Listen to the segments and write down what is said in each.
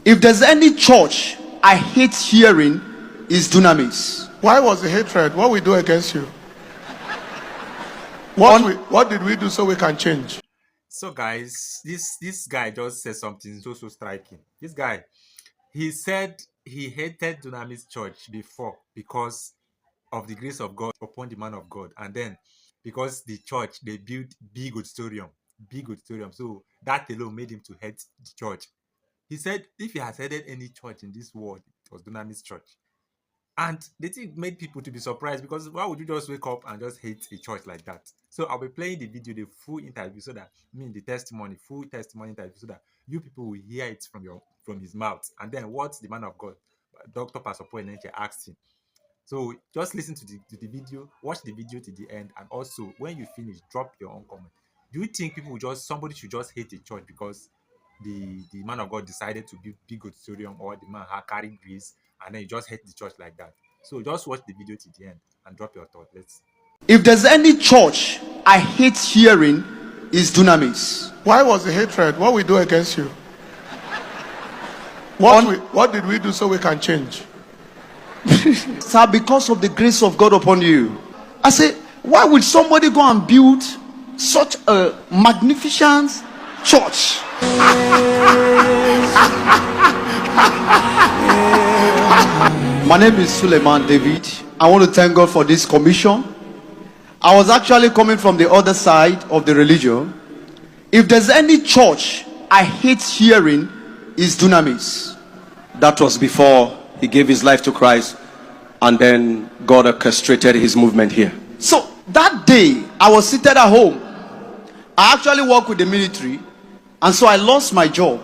If there's any church I hate hearing, is Dunamis. Why was the hatred? What we do against you? What did we do so we can change? So guys, this guy just said something so striking. This guy, he said he hated Dunamis Church before because of the grace of God upon the man of God, and then because the church, they built big auditorium. So that alone made him to hate the church. He said if he has hated any church in this world, it was Dunamis Church. And the thing made people to be surprised, because why would you just wake up and just hate a church like that? So I'll be playing the video, the full interview, so that the testimony, full testimony interview, so that you people will hear it from his mouth. And then what the man of God, Dr. Pastor Enenche, asked him. So just listen to the video, watch the video to the end, and also when you finish, drop your own comment. Do you think somebody should just hate a church because the man of God decided to build big auditorium, or the man had carried grace, and then you just hate the church like that? So just watch the video to the end and drop your thought. If there's any church I hate hearing, is Dunamis. Why was the hatred? What we do against you? What did we do so we can change? Sir, because of the grace of God upon you. I say, why would somebody go and build such a magnificent church? My name is Suleiman David. I want to thank God for this commission. I was actually coming from the other side of the religion. If there's any church I hate hearing, is Dunamis. That was before he gave his life to Christ, and then God orchestrated his movement here. So that day I was seated at home. I actually work with the military, and so I lost my job.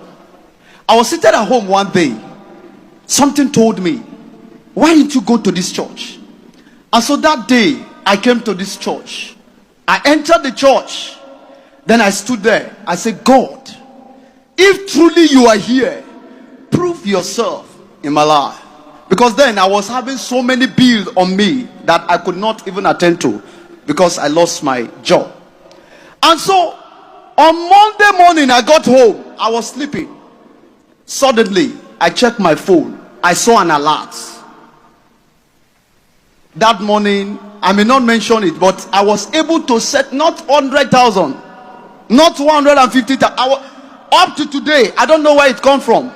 I was seated at home one day. Something told me, why didn't you go to this church? And so that day I came to this church. I entered the church. Then I stood there. I said, God, if truly you are here, prove yourself in my life. Because then I was having so many bills on me that I could not even attend to, because I lost my job. And so on Monday morning I got home. I was sleeping. Suddenly I checked my phone. I saw an alert. That morning, I may not mention it, but I was able to set not 100,000, not 250,000. Up to today, I don't know where it come from.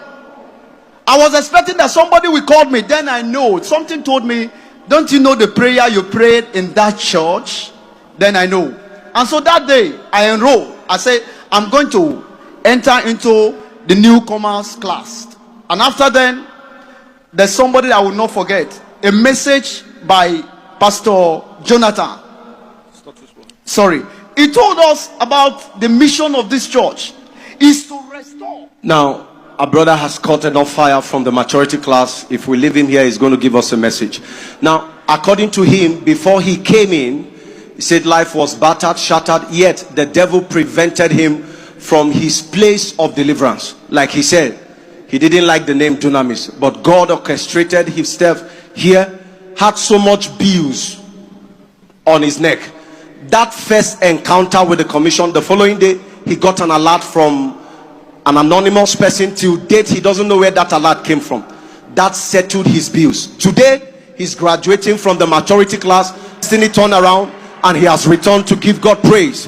I was expecting that somebody will call me. Then I know something told me, don't you know the prayer you prayed in that church? Then I know. And so that day I enrolled. I said, I'm going to enter into the newcomers class. And after then, there's somebody I will not forget. A message by Pastor Jonathan. Sorry. He told us about the mission of this church is to restore. Now, our brother has caught enough fire from the maturity class. If we leave him here, he's going to give us a message. Now, according to him, before he came in, he said life was battered, shattered, yet the devil prevented him from his place of deliverance. Like he said, he didn't like the name Dunamis, but God orchestrated himself here, had so much bills on his neck. That first encounter with the commission, the following day, he got an alert from an anonymous person. Till date, he doesn't know where that alert came from. That settled his bills. Today, he's graduating from the maturity class, seen it turn around, and he has returned to give God praise.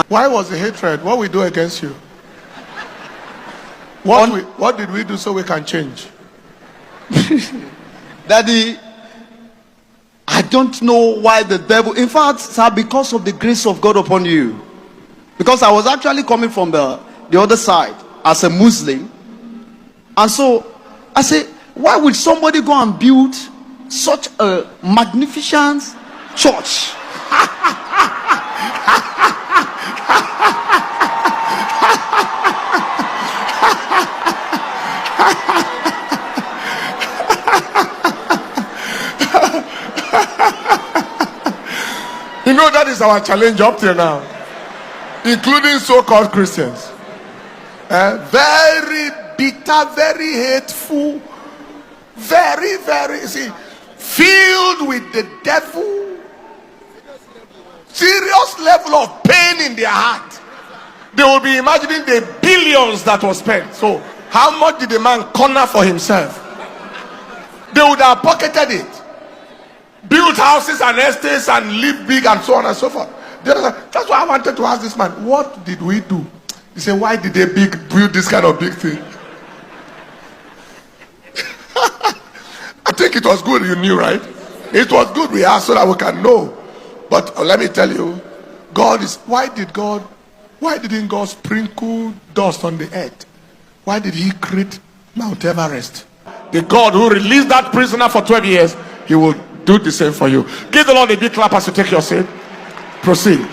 Why was the hatred? What we do against you? What did we do so we can change? Daddy, I don't know why the devil, in fact, sir, because of the grace of God upon you. Because I was actually coming from the other side as a Muslim. And so I said, why would somebody go and build such a magnificent church? You know, that is our challenge up till now, including so-called Christians. Very bitter, very hateful, very, filled with the devil, serious level of pain in their heart. They will be imagining the billions that was spent. So How much did the man corner for himself? They would have pocketed it, built houses and estates and live big and so on and so forth. That's why I wanted to ask this man, what did we do? He said, why did they build this kind of big thing? I think it was good, you knew, right? It was good we asked so that we can know. But let me tell you, why didn't God sprinkle dust on the earth? Why did he create Mount Everest? The God who released that prisoner for 12 years, he will do the same for you. Give the Lord a big clap as you take your seat. Proceed.